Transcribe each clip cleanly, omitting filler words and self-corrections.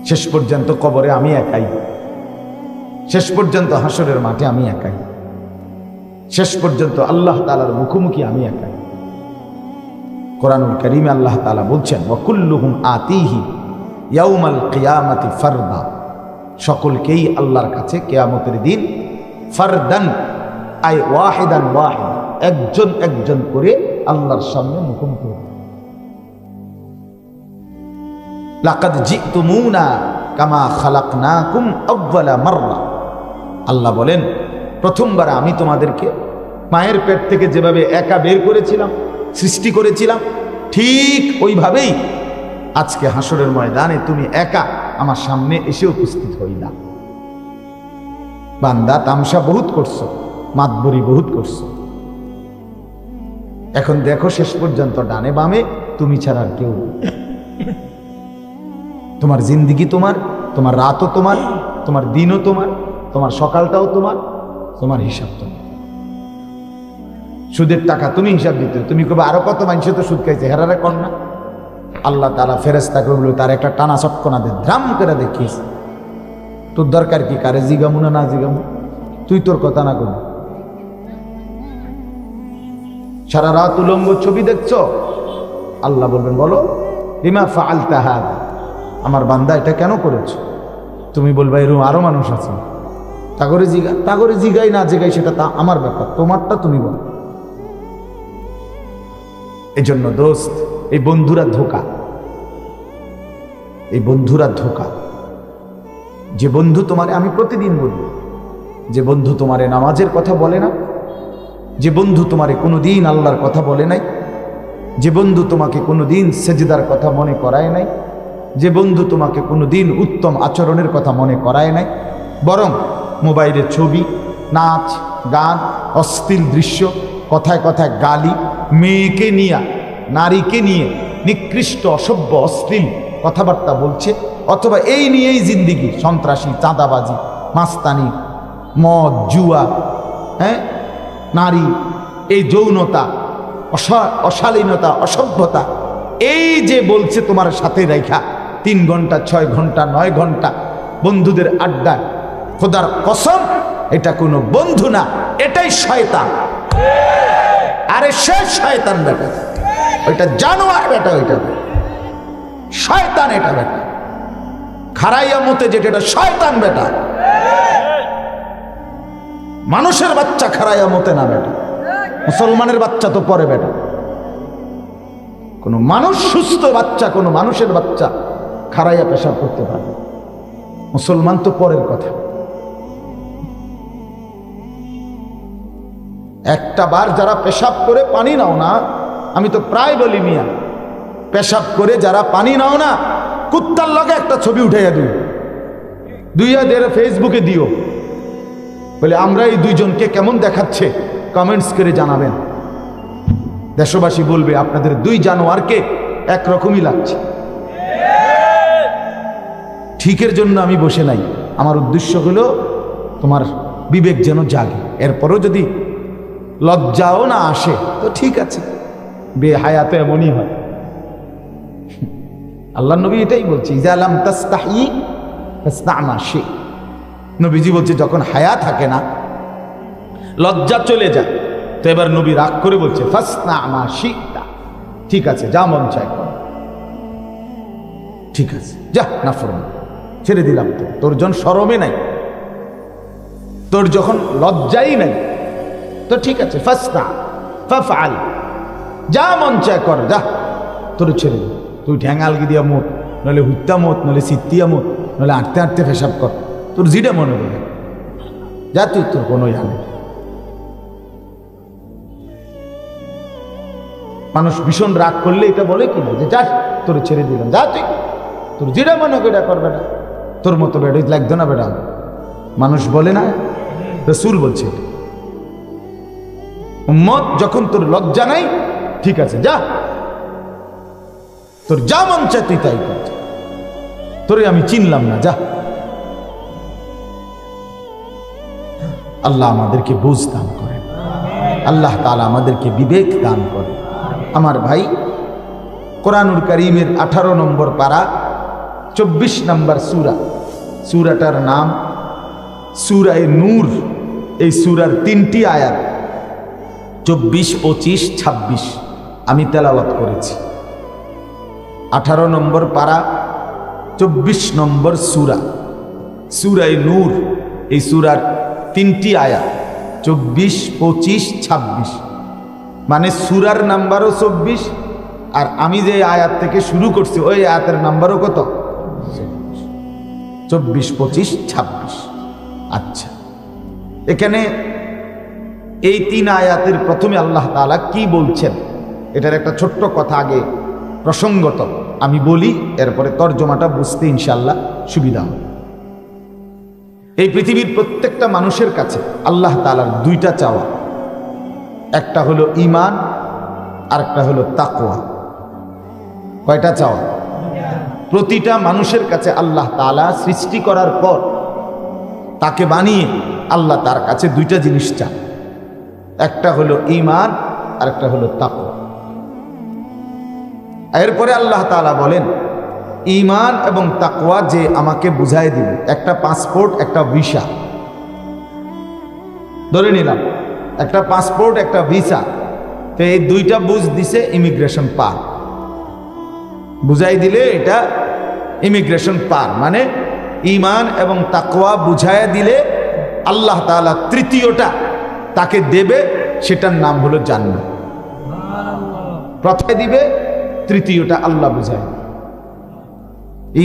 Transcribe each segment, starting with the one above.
শেষ পর্যন্ত কবরে আমি একাই, শেষ পর্যন্ত হাসরের মাঠে আমি একাই, শেষ পর্যন্ত আল্লাহ তাআলার মুখোমুখি আমি একাই। কোরআনুল কারীমে আল্লাহ তাআলা বলছেন, ওয়া কুল্লুহুম আতিহি ইয়াউমাল কিয়ামাতি ফারদা, সকলকেই আল্লাহর কাছে কিয়ামতের দিন ফারদান আই ওয়াহিদান ওয়াহিদ, একজন একজন করে আল্লাহর সামনে মুখোমুখি হবে। লাকাদ জিতুমুনা কামা খালাকনাকুম আউয়ালা মাররা, আল্লাহ বলেন প্রথমবার আমি তোমাদেরকে মায়ের পেট থেকে যেভাবে একা বের করেছিলাম, সৃষ্টি করেছিলাম, ঠিক ওইভাবেই আজকে হাসরের ময়দানে তুমি একা আমার সামনে এসে উপস্থিত হইলা। বান্দা তামসা বহুত করছো, মাতবরি বহুত করছো, এখন দেখো শেষ পর্যন্ত ডানে বামে তুমি ছাড়া আর কেউ নেই। তোমার জিন্দিগি তোমার, তোমার রাতও তোমার, তোমার দিনও তোমার, তোমার সকালটাও তোমার, তোমার হিসাব তোমার। সুদের টাকা তুমি হিসাব দিতে, তুমি কবে আরো কত মানুষ তো সুদ খাইছে, হেরারে কর না। আল্লাহ তাআলা ফেরেশতাকে বলল তার একটা টানা চটকনা দে, ধ্রাম করে দেখিস। তোর দরকার কি, কারে জিগামু না জিগামু, তুই তোর কথা না করবি। সারা রাত উলঙ্গ ছবি দেখছো, আল্লাহ বলবেন বলো বিমা ফাআলতা হাযা, আমার বান্দা এটা কেন করেছো? তুমি বলবা এরকম আরো মানুষ আছে, তাগরে জিগাই না জিগাই সেটা তা আমার ব্যাপার, তোমারটা তুমি বলো। এই জন্য দোস্ত, এই বন্ধুরা ধোঁকা, এই বন্ধুরা ধোঁকা। যে বন্ধু তোমারে, আমি প্রতিদিন বলি, যে বন্ধু তোমারে নামাজের কথা বলে না, যে বন্ধু তোমারে কোনোদিন আল্লাহর কথা বলে নাই, যে বন্ধু তোমাকে কোনোদিন সেজদার কথা মনে করায় নাই, যে বন্ধু তোমাকে কোনোদিন উত্তম আচরণের কথা মনে করায় নাই, বরং মোবাইলে ছবি, নাচ গান, অশ্লীল দৃশ্য, কথায় কথায় গালি, মেয়েকে নিয়ে নারীকে নিয়ে নিকৃষ্ট অসভ্য অশ্লীল কথাবার্তা বলছে, অথবা এই নিয়েই জিন্দিগি, সন্ত্রাসী, চাঁদাবাজি, মাস্তানি, মদ, জুয়া, হ্যাঁ, নারী, এই যৌনতা, অশালীনতা, অসভ্যতা, এই যে বলছে তোমার সাথে রেখা 3 ঘন্টা 6 ঘন্টা 9 ঘন্টা বন্ধুদের আড্ডা, খোদার কসম এটা কোনো বন্ধু না, এটাই শয়তান। আরে সে শয়তান বেটা, ওইটা জানোয়ার বেটা, ওইটা শয়তান, এটা বেটা খারাইয়া মতে যেটা, এটা শয়তান বেটা। মানুষের বাচ্চা খারাইয়া মতে না বেটা, মুসলমানের বাচ্চা তো পরে বেটা। কোন মানুষ সুস্থ বাচ্চা, কোন মানুষের বাচ্চা খারাইয়া পেশাব করতে পারে, মুসলমান তো পরের কথা। একটা বার যারা পেশাব করে পানি নাও না, আমি তো প্রায় বলি মিয়া, পেশাব করে যারা পানি নাও না, কুত্তার লগে একটা ছবি উঠাইয়া দিও, দুইয়া দেড় ফেসবুকে দিও, বলে আমরা এই দুইজনকে কেমন দেখাচ্ছে, কমেন্টস করে জানাবেন। দেশবাসী বলবে আপনাদের দুই জানোয়ারকে একরকমই লাগছে। ঠিকের জন্য আমি বসে নাই, আমার উদ্দেশ্য হলো তোমার বিবেক যেন জাগে, এরপরও যদি লজ্জাও না আসে তো ঠিক আছে, বেহায়াতে এমনই হয়। আল্লাহ নবী এটাই বলছে, ইজা লাম তাস্তাহি ফাসনা মা শি, নবীজি বলছে যখন হায়া থাকে না, লজ্জা চলে যায়, তো এবার নবী রাগ করে বলছে ফাসনা মা শিতা, ঠিক আছে যা মন চায় কর, ঠিক আছে যা, নাফরমান ছেড়ে দিলাম, তো তোর যখন শরমে নাই, তোর যখন লজ্জাই নাই, তো ঠিক আছে ফাসনা ফাফআল, যা মন চায় কর, যা, তোর ছেড়ে দিল। তুই ঠ্যাঙালগি দিয়া মোট, নইলে হুত্তা মোট, নইলে সিত্তিয়া মোট, নইলে আঁটতে আঁটতে পেশাব কর, তোর যেটা মনে করে যা, তুই তোর কোনো জানে। মানুষ ভীষণ রাগ করলে এটা বলে কিনা যে যা, তোর ছেড়ে দিলাম, যা তুই তোর যেটা মনে করে কর বেটা, তোর মতো বেটা লাগতো না বেটা, মানুষ বলে না, রাসূল বলছে। উম্মত যখন তোর লজ্জা নাই, ঠিক আছে যা, তোর যা মন চায় তুই তাই কর, তোরে আমি চিনলাম না, যা। আল্লাহ আমাদেরকে বুঝ দান করেন, আল্লাহ তাআলা আমাদেরকে বিবেক দান করেন। আমার ভাই, কোরআনুল কারীমের 18 নম্বর পারা 24 নম্বর সূরা। সূরাটার নাম সূরায়ে নূর। এই সূরার 3টি আয়াত 24, 25, 26 আমি তেলাওয়াত করেছি। 18 নম্বর পারা, 24 নম্বর সূরা, সূরায়ে নূর। এই সূরার 3টি আয়াত 24, 25, 26, মানে সূরার নাম্বারও 24, আর আমি যে আয়াত থেকে শুরু করছি ওই আয়াতের নাম্বারও কত? 24, 25, 26। আচ্ছা, এখানে এই 3 আয়াতের প্রথমে আল্লাহ তাআলা কি বলছেন, এটার একটা ছোট্ট কথা আগে প্রসঙ্গত আমি বলি, এরপরে তর্জমাটা বুঝতে ইনশাআল্লাহ সুবিধা হবে। এই পৃথিবীর প্রত্যেকটা মানুষের কাছে আল্লাহ তাআলার 2টা চাওয়া, একটা হলো ঈমান আর একটা হলো তাকওয়া। কয়টা চাওয়া? প্রতিটা মানুষের কাছে আল্লাহ তাআলা সৃষ্টি করার পর তাকে বানিয়ে আল্লাহ তার কাছে 2টা জিনিস চান, একটা হলো ঈমান আর একটা হলো তাকওয়া। এরপরে আল্লাহ তাআলা বলেন, ঈমান এবং তাকওয়া যে আমাকে বুঝায় দিবে, একটা পাসপোর্ট একটা ভিসা, ধরে নিলাম একটা পাসপোর্ট একটা ভিসা, তো এই 2টা বুঝ দিছে ইমিগ্রেশন পার, বুঝাই দিলে এটা ইমিগ্রেশন পার, মানে ঈমান এবং তাকওয়া বুঝায় দিলে আল্লাহ তাআলা 3য়টা তাকে দেবে, সেটার নাম হলো জান্নাত। প্রথমে দিবে, 3য়টা আল্লাহ বুঝায়।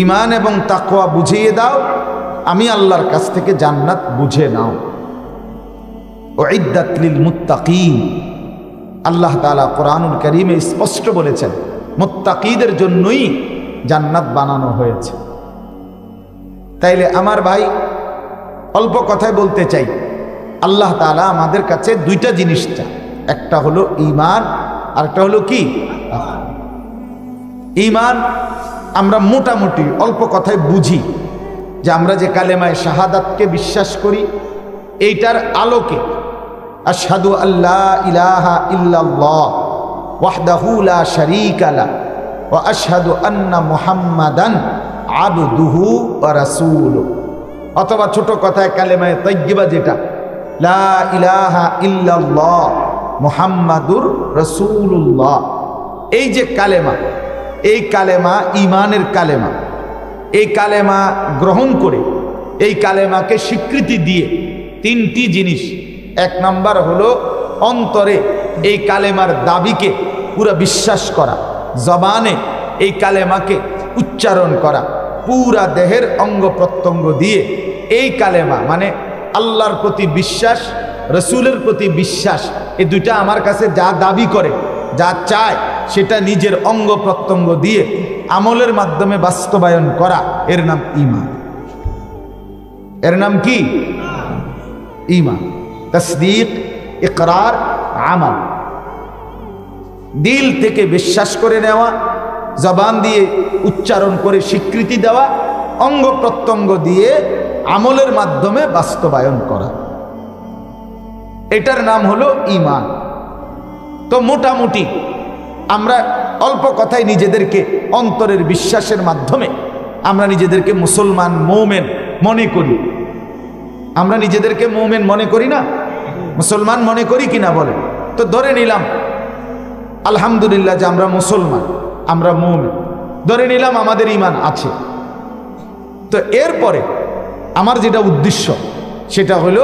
ঈমান এবং তাকওয়া বুঝিয়ে দাও, আমি আল্লাহর কাছ থেকে জান্নাত বুঝে নাও। উইদ্দাত লিল মুত্তাকিন, আল্লাহ তাআলা কোরআনুল কারীমে স্পষ্ট বলেছেন মুত্তাকিদের জন্যই জান্নাত বানানো হয়েছে। তাইলে আমার ভাই অল্প কথায় বলতে চাই, আল্লাহ তাআলা আমাদের কাছে 2টা জিনিস চায়, একটা হলো ঈমান আর একটা হলো কি? ঈমান আমরা মোটামুটি অল্প কথায় বুঝি যে আমরা যে কালেমায়ে শাহাদাতকে বিশ্বাস করি, এইটার আলোকে আশহাদু আল্লা ইলাহা ইল্লাল্লাহ ওয়াহদাহু লা শারীকা লা ওয়া আশহাদু আন্না মুহাম্মাদান আবদুহু ওয়া রাসূলুহু, অথবা ছোট কথায় কালেমায়ে তাইয়্যিবা যেটা লা ইলাহা ইল্লাল্লাহ মুহাম্মাদুর রাসূলুল্লাহ। এই যে কালেমা, এই কালেমা ঈমানের কালেমা। এই কালেমা গ্রহণ করে এই কালেমাকে স্বীকৃতি দিয়ে 3টি জিনিস, 1 নাম্বার হলো অন্তরে এই কালেমার দাবিকে পুরা বিশ্বাস করা, জবানে এই কালেমাকে উচ্চারণ করা, পুরা দেহের অঙ্গ প্রত্যঙ্গ দিয়ে এই কালেমা মানে আল্লাহর প্রতি বিশ্বাস, রসুলের প্রতি বিশ্বাস, এই 2টা আমার কাছে যা দাবি করে, যা চায়, সেটা নিজের অঙ্গ প্রত্যঙ্গ দিয়ে আমলের মাধ্যমে বাস্তবায়ন করা, এর নাম ঈমান। এর নাম কি? ঈমান। তাসদীক, ইকরার, আমাল। দিল থেকে বিশ্বাস করে নেওয়া, জবান দিয়ে উচ্চারণ করে স্বীকৃতি দেওয়া, অঙ্গ প্রত্যঙ্গ দিয়ে আমলের মাধ্যমে বাস্তবায়ন করা, এটার নাম হলো ঈমান। তো মোটামুটি আমরা অল্প কথায় নিজেদেরকে অন্তরের বিশ্বাসের মাধ্যমে আমরা নিজেদেরকে মুসলমান, মুমিন মনে করি। আমরা নিজেদেরকে মুমিন মনে করি না? মুসলমান মনে করি কিনা বলে? তো ধরে নিলাম আলহামদুলিল্লাহ যে আমরা মুসলমান, আমরা মুমিন, ধরে নিলাম আমাদের ঈমান আছে। তো এরপরে আমার যেটা উদ্দেশ্য সেটা হলো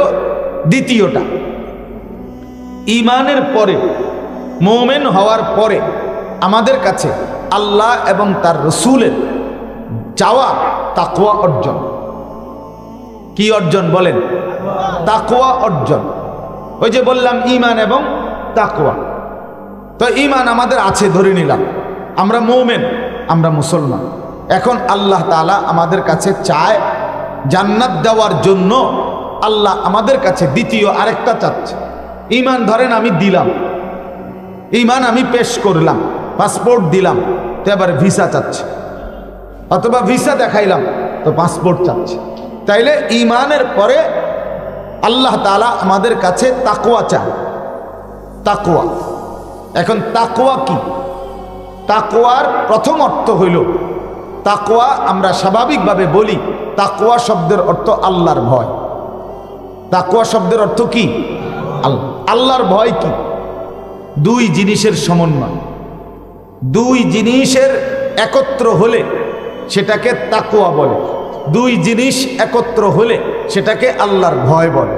দ্বিতীয়টা, ঈমানের পরে, মুমিন হওয়ার পরে আমাদের কাছে আল্লাহ এবং তার রসুলের চাওয়া তাকওয়া অর্জন। কি অর্জন বলেন? তাকওয়া অর্জন। ওই যে বললাম ঈমান এবং তাকওয়া। তো ঈমান আমাদের আছে, ধরে নিলাম আমরা মুমিন, আমরা মুসলমান। এখন আল্লাহ তাআলা আমাদের কাছে চায় জান্নাত দেওয়ার জন্য, আল্লাহ আমাদের কাছে দ্বিতীয় আরেকটা চাচ্ছে। ঈমান ধরেন আমি দিলাম, ঈমান আমি পেশ করলাম, পাসপোর্ট দিলাম, তো এবার ভিসা চাচ্ছে, অথবা ভিসা দেখাইলাম তো পাসপোর্ট চাচ্ছে। তাইলে ঈমানের পরে আল্লাহ তাআলা আমাদের কাছে তাকওয়া চায়। তাকওয়া, এখন তাকওয়া কি? তাকওয়ার প্রথম অর্থ হইল তাকওয়া আমরা স্বাভাবিকভাবে বলি, তাকওয়া শব্দের অর্থ আল্লাহর ভয়। তাকওয়া শব্দের অর্থ কি? আল্লাহ। আল্লাহর ভয় কি? দুই জিনিসের সমন্বয়, দুই জিনিসের একত্র হলে সেটাকে তাকওয়া বলে। দুই জিনিস একত্র হলে সেটাকে আল্লাহর ভয় বলে।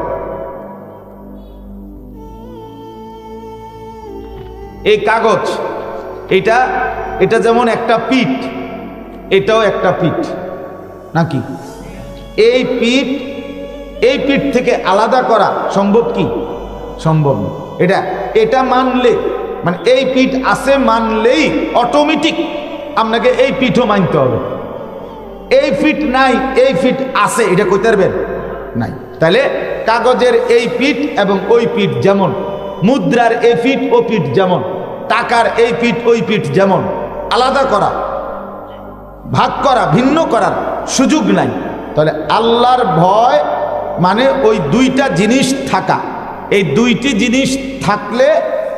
এই কাগজ, এটা যেমন একটা পিঠ, এটাও একটা পিঠ নাকি? এই পিঠ থেকে আলাদা করা সম্ভব কি? সম্ভব না। এটা মানলে, মানে এই পিঠ আছে মানলেই অটোমেটিক আপনাকে এই পিঠও মানতে হবে। এই ফিট নাই, এই ফিট আছে, এটা কইতে পারবেন নাই। তাহলে কাগজের এই পিঠ এবং ওই পিঠ যেমন, মুদ্রার এই পিঠ ও পিঠ যেমন, টাকার এই পিঠ ওই পিঠ যেমন, আলাদা করা, ভাগ করা, ভিন্ন করার সুযোগ নাই। তাহলে আল্লাহর ভয় মানে ওই দুইটা জিনিস থাকা। এই দুইটি জিনিস থাকলে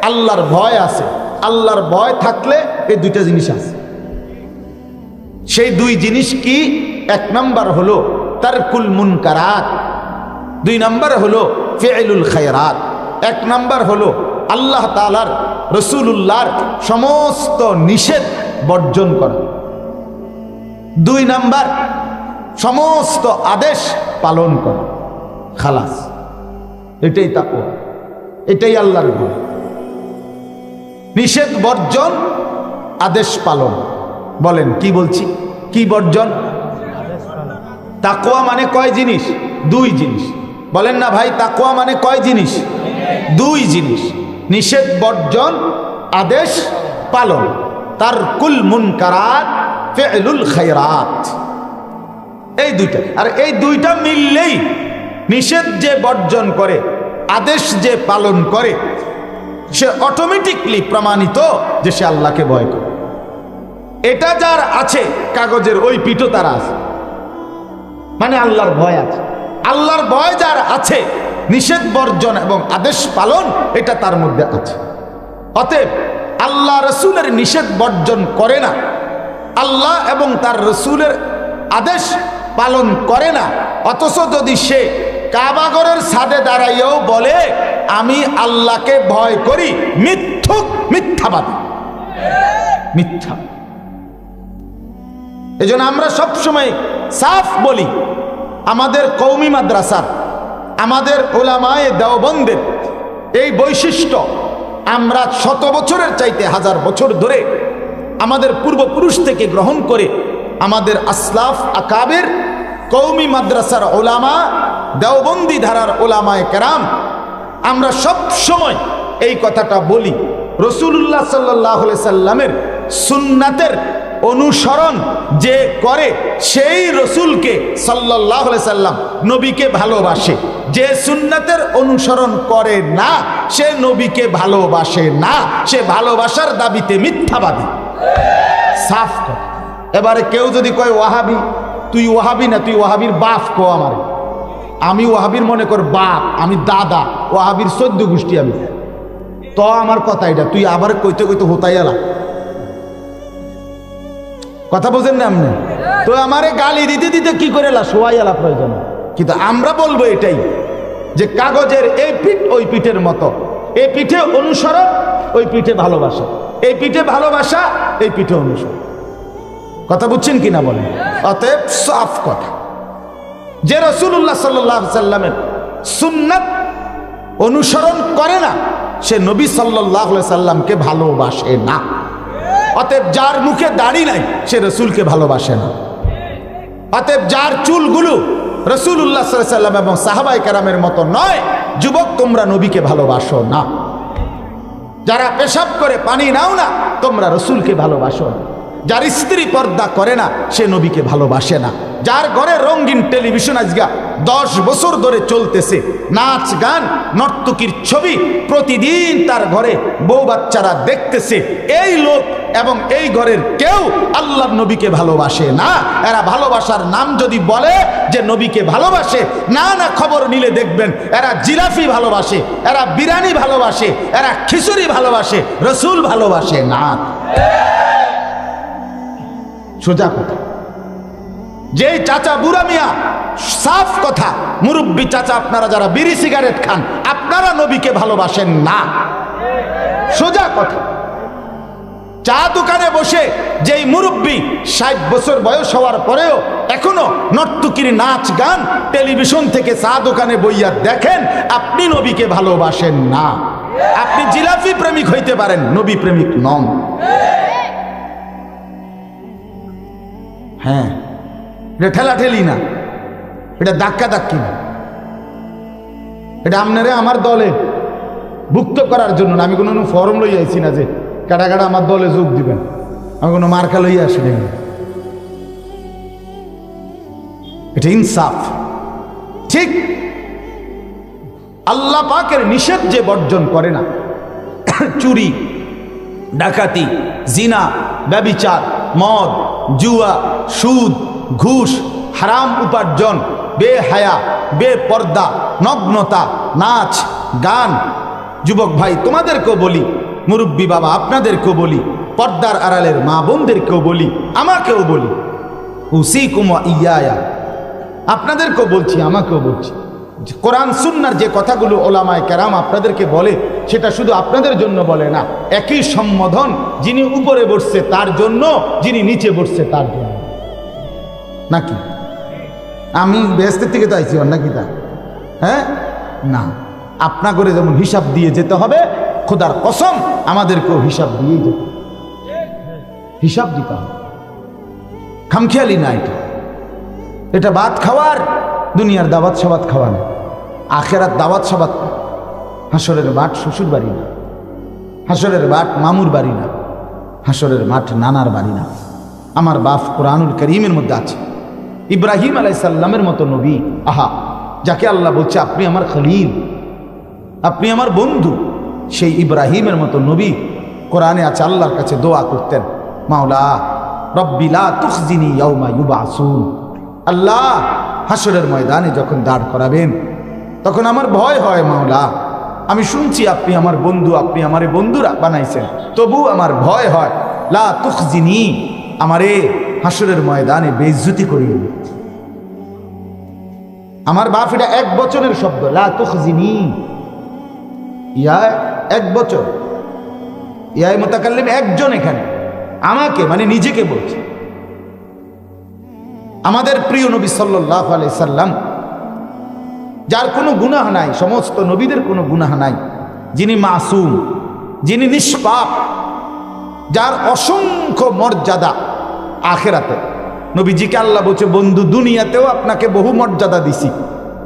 আল্লাহর ভয় আছে, আল্লাহর ভয় থাকলে এই দুইটা জিনিস আছে। সেই দুই জিনিস কি? এক নাম্বার হলো তারকুল মুনকারাত, দুই নাম্বার হলো ফি'লুল খায়রাত। এক নাম্বার হলো আল্লাহ তাআলার, রাসূলুল্লাহর সমস্ত নিষেধ বর্জন করা। দুই নাম্বার সমস্ত আদেশ পালন করা। খালাস, এটাই তাকওয়া, এটাই আল্লাহর ভয়। নিষেধ বর্জন, আদেশ পালন। বলেন কি বলছি? কি বর্জন? তাকওয়া মানে কয় জিনিস? দুই জিনিস। বলেন না ভাই, তাকওয়া মানে কয় জিনিস? দুই জিনিস। নিষেধ বর্জন, আদেশ পালন। তারকুল মুনকারাত, ফি'লুল খায়রাত, এই দুইটা। আর এই দুইটা মিললেই নিষেধ যে বর্জন করে, আদেশ যে পালন করে, সে অটোমেটিকলি প্রমাণিত যে সে আল্লাহকে ভয় করে। এটা যার আছে, কাগজের ওই পিঠও তার আছে, মানে আল্লাহর ভয় আছে। আল্লাহর ভয় যার আছে, নিষেধ বর্জন এবং আদেশ পালন এটা তার মধ্যে আছে। অতএব আল্লাহ রসুলের নিষেধ বর্জন করে না, আল্লাহ এবং তার রসুলের আদেশ পালন করে না, অথচ যদি সে কাবাগরের ছাদে দাঁড়াইয়াও বলে আমি আল্লাহকে ভয় করি, মিথ্যুক, মিথ্যাবাদী, মিথ্যা। এজন্য আমরা সবসময় সাফ বলি, আমাদের কওমি মাদ্রাসার, আমাদের উলামায়ে দেওবন্দের এই বৈশিষ্ট্য আমরা 100 বছরের চাইতে 1000 বছর ধরে আমাদের পূর্বপুরুষ থেকে গ্রহণ করে আমাদের আসলাফ আকাবের কওমি মাদ্রাসার উলামা, দেওবন্দি ধারার উলামায়ে কেরাম, আমরা সব সময় এই কথাটা বলি, রাসূলুল্লাহ সাল্লাল্লাহু আলাইহি সাল্লামের সুন্নাতের অনুসরণ যে করে সেই রসুলকে সাল্লাল্লাহু আলাইহি সাল্লাম, নবীকে ভালোবাসে। যে সুন্নাতের অনুসরণ করে না সে নবীকে ভালোবাসে না, সে ভালোবাসার দাবিতে মিথ্যাবাদী। সাফ কথা। এবারে কেউ যদি কয় ওয়াহাবি, তুই ওয়াহাবি না, তুই ওয়াহাবির বাপ কো আমার। আমি ওয়াহাবির মনে কর বাপ, আমি দাদা, ওয়াহাবির 14 গোষ্ঠী আমি। তো আমার কথা এটা, তুই আবার কইতে কইতে হোতাই এলা কথা বোঝেন না আপনি? তো আমারে গালি দিতে দিতে কি করে শোয়াই এলা প্রয়োজন। কিন্তু আমরা বলবো এটাই যে কাগজের এই পিঠ ওই পিঠের মতো, এই পিঠে অনুসরণ, ওই পিঠে ভালোবাসা, এই পিঠে ভালোবাসা, এই পিঠে অনুসরণ। কথা বুঝছেন কিনা বলেন? অতএব সাফ কথা, যে রাসূলুল্লাহ সাল্লাল্লাহু আলাইহি সাল্লামের সুন্নাত অনুসরণ করে না সে নবী সাল্লাল্লাহু আলাইহি সাল্লামকে ভালোবাসে না। অতএব যার মুখে দাড়ি নাই সে রসুলকে ভালোবাসে না। অতএব যার চুলগুলো রাসূলুল্লাহ সাল্লাল্লাহু আলাইহি সাল্লাম এবং সাহাবায়ে কেরামের মতো নয়, যুবক তোমরা নবীকে ভালোবাসো না। যারা পেশাব করে পানি নাও না, তোমরা রসুলকে ভালোবাসো না। যার স্ত্রী পর্দা করে না সে নবীকে ভালোবাসে না। যার ঘরে রঙিন টেলিভিশন আজকে 10 বছর ধরে চলতেছে, নাচ গান নর্তকীর ছবি প্রতিদিন তার ঘরে বউ বাচ্চারা দেখতেছে, এই লোক এবং এই ঘরের কেউ আল্লাহর নবীকে ভালোবাসে না। এরা ভালোবাসার নাম যদি বলে যে নবীকে ভালোবাসে, না না, খবর নিলে দেখবেন এরা জিলাফি ভালোবাসে, এরা বিরিয়ানি ভালোবাসে, এরা খিচুড়ি ভালোবাসে, রসুল ভালোবাসে না। সোজা কথা। যেই চাচা বুড়া মিয়া, সাফ কথা, মুরব্বী চাচা আপনারা যারা বিড়ি সিগারেট খান, আপনারা নবীকে ভালোবাসেন না, সোজা কথা। চা দোকানে বসে যেই মুরব্বী 60 বছর বয়স হওয়ার পরেও এখনো নর্তকীর নাচ গান টেলিভিশন থেকে চা দোকানে বইয়া দেখেন, আপনি নবীকে ভালোবাসেন না। আপনি জিলাপি প্রেমিক হইতে পারেন, নবী প্রেমিক নন। হ্যাঁ, এটা ঠেলাঠেলি না, এটা ধাক্কা ধাক্কি না, এটা আপনারে আমার দলে ভুক্ত করার জন্য না। আমি কোনো ফর্ম লই আইছি না যে কাটা কাটা আমার দলে যোগ দিবেন, আমি কোনো মার্কা লইয়া আসি না। এটা ইনসাফ। ঠিক আল্লাহ পাকের নিষেধ যে বর্জন করে না, চুরি, ডাকাতি, জিনা, ব্যভিচার, মদ, জুয়া, সুদ, ঘুষ, হারাম উপার্জন, বেহায়া, বেপর্দা, নগ্নতা, নাচ গান। যুবক ভাই তোমাদেরকেও বলি, মুরব্বী বাবা আপনাদেরকেও বলি, পর্দার আড়ালের মা বোনদেরকেও বলি, আমাকেও বলি, উসিকুম ওয়া ইয়া, আপনাদেরকেও বলছি, আমাকেও বলছি, কোরআন সুন্নাহর যে কথাগুলো ওলামায়ে কেরাম আপনাদেরকে বলে, সেটা শুধু আপনাদের জন্য বলে না, একই সম্বোধন যিনি উপরে বসছে তার জন্য, যিনি নিচে বসছে তার জন্য। নাকি আমি বেহেশতের থেকে তো আইছি নাকি তা? হ্যাঁ না, আপনা করে যেমন হিসাব দিয়ে যেতে হবে, খোদার কসম আমাদেরকেও হিসাব দিয়েই যেতে, হিসাব দিতে হবে। খামখেয়ালি না, এটা ভাত খাওয়ার, দুনিয়ার দাওয়াত সাবাত খাওয়া না, আখেরাত দাওয়াত সাবাত। হাসরের মাঠ শ্বশুর বাড়ি না, হাসরের মাঠ মামুর বাড়ি না, হাসরের মাঠ নানার বাড়ি না। আমার বাপ কোরআনুল করিমের মধ্যে আছে, ইব্রাহিম আলাইহিস সালামের মতো নবী, আহা, যাকে আল্লাহ বলছে আপনি আমার খলিল, আপনি আমার বন্ধু, সেই ইব্রাহিমের মতো নবী কোরআনে আছে, আল্লাহর কাছে দোয়া করতেন, মাওলা রব্বি লা তুখজিনি ইয়াউমা ইউবাসুন, আল্লাহ হাসরের ময়দানে যখন দাঁড় করাবেন তখন আমার ভয় হয় মাওলা, আমি শুনছি আপনি আমার বন্ধু, আপনি আমারে বন্ধুরা বানাইছেন, তবু আমার ভয় হয়, লা তুখজিনি, আমারে হাসরের ময়দানে বেইজ্জতি করিয়ে। আমার বাপ এটা এক বচনের শব্দ, লা তুখজিনি, ইয়া এক বচন, ইয়া মুতাকাল্লিম একজন, এখানে আমাকে মানে নিজেকে বলছে। আমাদের প্রিয় নবী সাল্লাল্লাহু আলাইহি সাল্লাম, যার কোনো গুনাহ নাই, সমস্ত নবীদের কোনো গুনাহ নাই, যিনি মাসুম, যিনি নিষ্পাপ, যার অসংখ্য মর্যাদা আখিরাতে। নবীজিকে আল্লাহ বলছে, বন্ধু দুনিয়াতেও আপনাকে বহু মর্যাদা দিছি,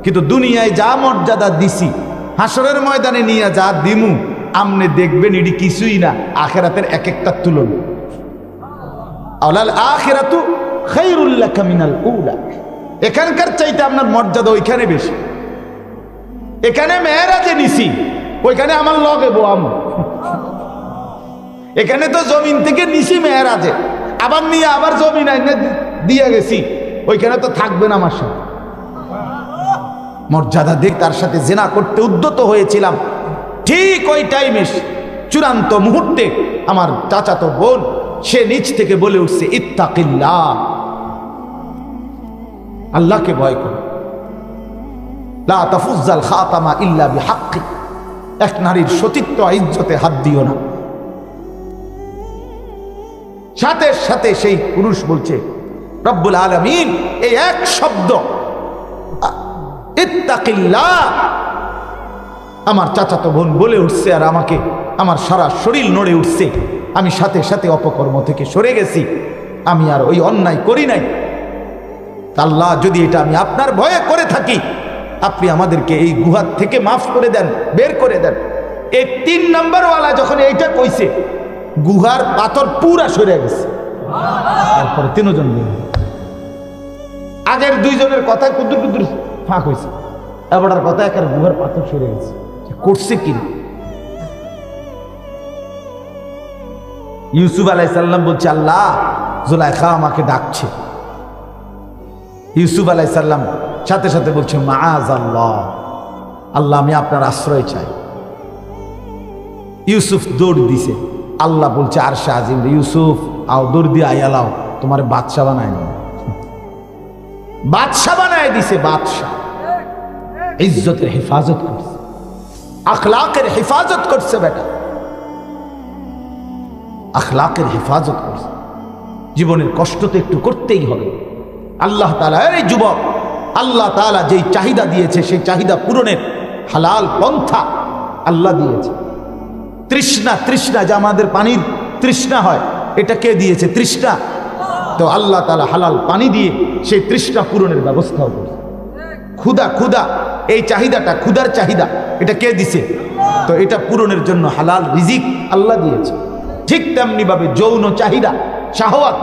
কিন্তু দুনিয়ায় যা মর্যাদা দিছি হাসরের ময়দানে নিয়ে যা দিমু আমনে দেখবেন এটি কিছুই না আখিরাতের এক একটা তুলনা। আলাল আখিরাতু খায়রুল লাকা মিনাল উলা, এখানকার চাইতে আপনার মর্যাদা ওইখানে বেশি। এখানে মেরাজে নিছি, ওইখানে আমার লগে বোয়াম। এখানে তো জমিন থেকে নিছি মেরাজে, আবার নিয়ে আবার জমিন আইনে দিয়ে গেছি, ওইখানে তো থাকবেন আমার সাথে। মর্যাদা দেখ, তার সাথে জেনা করতে উদ্যত হয়েছিলাম, ঠিক ওই টাইমে চূড়ান্ত মুহূর্তে আমার চাচাতো বোন সে নিচ থেকে বলে উঠছে, ইত্তাকিল্লাহ, আল্লাহকে ভয় করো, লা তাফুজ্জাল খাতামা ইল্লা বিহাক্কি, এক নারীর সতীত্ব ইজ্জতে হাত দিও না। সাথে সাথে সেই পুরুষ বলছে, রব্বুল আলামিন এই এক শব্দ ইত্তাকিল্লাহ আমার চাচাতো বোন বলে উঠছে, আর আমাকে আমার সারা শরীর নড়ে উঠছে। আমি সাথে সাথে অপকর্ম থেকে সরে গেছি, আমি আর ওই অন্যায় করি নাই। আল্লাহ, যদি এটা আমি আপনার ভয়ে করে থাকি, আপনি আমাদেরকে এই গুহার থেকে মাফ করে দেন, বের করে দেন। এই 3 নম্বর ওয়ালা যখন এইটা কইছে, গুহার পাথর পুরা সরে গেছে। তারপরে 3 জন, আগের 2 জনের কথায় কুদ্দুর কুদ্দুর ফাঁক হয়েছে, এবারের কথা একার গুহার পাথর সরে গেছে। করছে কি? ইউসুফ আলাইহিস সালাম বলছে, আল্লাহ জুলাইখা আমাকে ডাকছে। ইউসুফ আলাইহিস সালাম সাথে সাথে বলছে, মাআযাল্লাহ, আল্লাহ আমি আপনার আশ্রয় চাই। ইউসুফ দৌড় দিছে, আল্লাহ বলছে আরশে আজিম, ইউসুফ আও দৌড় দিয়ে আয়ালাও, তোমার বাদশা বানায় না। বাদশা বানায় দিছে, বাদশা। ইজ্জতের হেফাজত করছে, আখলাকের হেফাজত করছে বেটা, আখলাকের হেফাজত করছে। জীবনের কষ্ট তো একটু করতেই হবে। আল্লাহ তাআলা, এই যুবক, আল্লাহ তাআলা যেই চাহিদা দিয়েছে সেই চাহিদা পূরণের হালাল পন্থা আল্লাহ দিয়েছে। তৃষ্ণা, তৃষ্ণা যে আমাদের পানির তৃষ্ণা হয়, এটা কে দিয়েছে? তৃষ্ণা। তো আল্লাহ তাআলা হালাল পানি দিয়ে সেই তৃষ্ণা পূরণের ব্যবস্থাও করেছে। ক্ষুধা, ক্ষুধা, এই চাহিদাটা, ক্ষুধার চাহিদা, এটা কে দিছে? তো এটা পূরণের জন্য হালাল রিজিক আল্লাহ দিয়েছে। ঠিক তেমনি ভাবে যৌন চাহিদা, শাহওয়াত,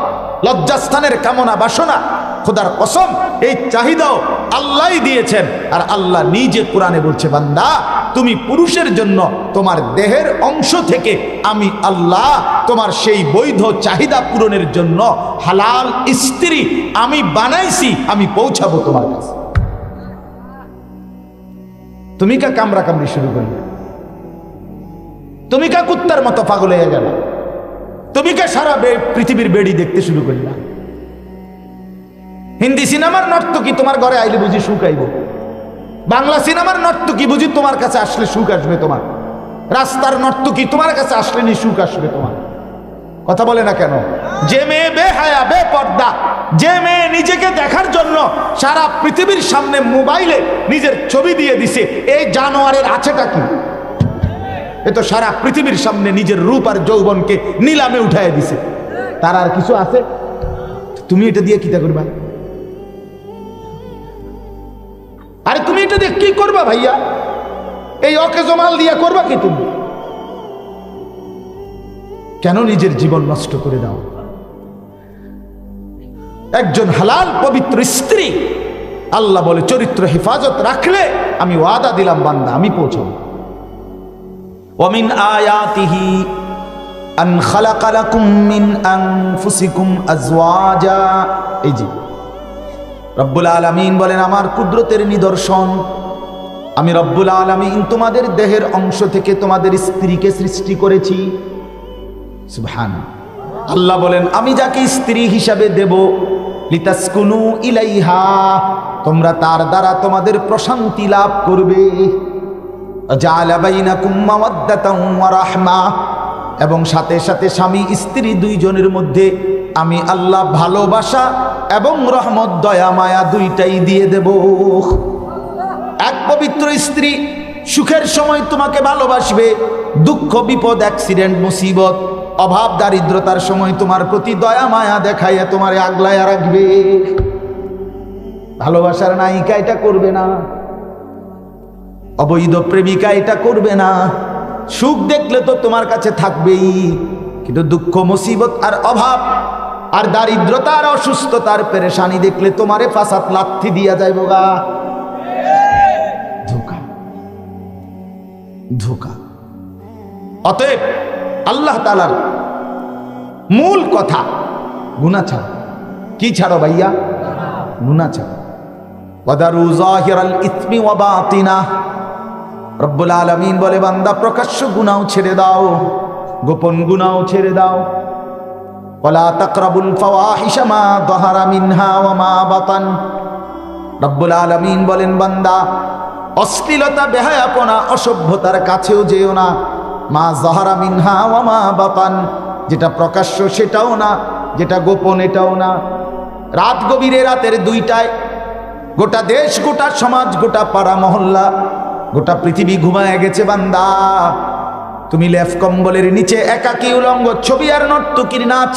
লজ্জাস্থানের কামনা বাসনা, খোদার কসম এই চাহিদাও আল্লাহই দিয়েছেন। আর আল্লাহ নিজে কোরআনে বলছে, বান্দা তুমি পুরুষের জন্য তোমার দেহের অংশ থেকে আমি আল্লাহ তোমার সেই বৈধ চাহিদা পূরণের জন্য হালাল স্ত্রী আমি বানাইছি, আমি পৌঁছাবো তোমার কাছে। তুমি কা কামড়া কামড়ি শুরু করলে? তুমি কা কুত্তার মতো পাগল হয়ে গেল? তুমি কে সারা পৃথিবীর বেড়ি দেখতে শুরু করলা? হিন্দি সিনেমার নর্তকী তোমার ঘরে আইলে বুঝি সুখ আইব? বাংলা সিনেমার নর্তকী বুঝি তোমার কাছে আসলে সুখ আসবে? তোমার রাস্তার নর্তকী তোমার কাছে আসলে নি সুখ আসবে তোমার? কথা বলে না কেন? যে মেয়ে বেহায়া, বেপর্দা, যে মেয়ে নিজেকে দেখার জন্য সারা পৃথিবীর সামনে মোবাইলে নিজের ছবি দিয়ে দিছে, এই জানোয়ারের আছেটা কি? এ তো সারা পৃথিবীর সামনে নিজের রূপ আর যৌবনকে নিলামে উঠায় দিছে। তার আর কিছু আছে? তুমি এটা দিয়ে কিতা করবা? আরে তুমি এটা দিয়ে কি করবা ভাইয়া? এই অকেজমাল দিয়ে করবা কি তুমি? কেন নিজের জীবন নষ্ট করে দাও? একজন হালাল পবিত্র স্ত্রী, আল্লাহ বলে চরিত্র হেফাজত রাখলে আমি ওয়াদা দিলাম বান্দা আমি পৌঁছাবো। ومن آياته أن خلق لكم من أنفسكم أزواجا। এই যে রব্বুল আলামিন বলেন, আমার কুদরতের নিদর্শন, আমি রব্বুল আলামিন তোমাদের দেহের অংশ থেকে তোমাদের স্ত্রীকে সৃষ্টি করেছি। সুবহানাল্লাহ। আল্লাহ বলেন, আমি যাকে স্ত্রী হিসাবে দেব, লিতাসকুনু ইলাইহা, তোমরা তার দ্বারা তোমাদের প্রশান্তি লাভ করবে। জাআলা বাইনাকুম মাওয়াদ্দাতান ওয়া রাহমা, এবং সাথে সাথে স্বামী স্ত্রী দুইজনের মধ্যে আমি আল্লাহ ভালোবাসা এবং রহমত, দয়া মায়া দুইটাই দিয়ে দেব। এক পবিত্র স্ত্রী সুখের সময় তোমাকে ভালোবাসবে, দুঃখ বিপদ অ্যাক্সিডেন্ট মুসিবত অভাব দারিদ্রতার সময় তোমার প্রতি দয়া মায়া দেখাইয়া তোমারে আগলাইয়া রাখবে। ভালোবাসার নায়িকা এটা করবে না, অবৈধ প্রেমিকা এটা করবে না। সুখ দেখলে তো তোমার কাছে থাকবেই, কিন্তু দুঃখ মুসিবত আর অভাব আর দারিদ্রতা আর অসুস্থতার পেরেশানি দেখলে তোমারে ফাসাদ লাথি দিয়া যাইব গা। ধোঁকা, ধোঁকা। অতএব আল্লাহ তাআলার মূল কথা গুনাহ ছাড়ো। কি ছাড়ো ভাইয়া? গুনাহ ছাড়ো। ওয়াদারু যাহিরাল ইসমি ওয়া বাতিনা, রব্বুল আলামিন বলে বান্দা প্রকাশ্য গুনাহ ছেড়ে দাও, গোপন গুনাহ ছেড়ে দাও। ওয়ালা তাকরাবুল ফাওয়াহিশা মা যাহারা মিনহা ওয়া মা বাতান, রব্বুল আলামিন বলেন বান্দা অশ্লীলতা, বেহায়াপনা, অসভ্যতার কাছেও যেও না। মা যাহারা মিনহা ওয়া মা বাতান, যেটা প্রকাশ্য সেটাও না, যেটা গোপন এটাও না। রাত গভীরে, রাতের 2টায় গোটা দেশ, গোটা সমাজ, গোটা পাড়া মহল্লা, গোটা পৃথিবী ঘুমায় গেছে বান্দা। তুমি লেফ কম্বলের নিচে একাকী উলঙ্গ ছবি আর নর্তকীর নাচ,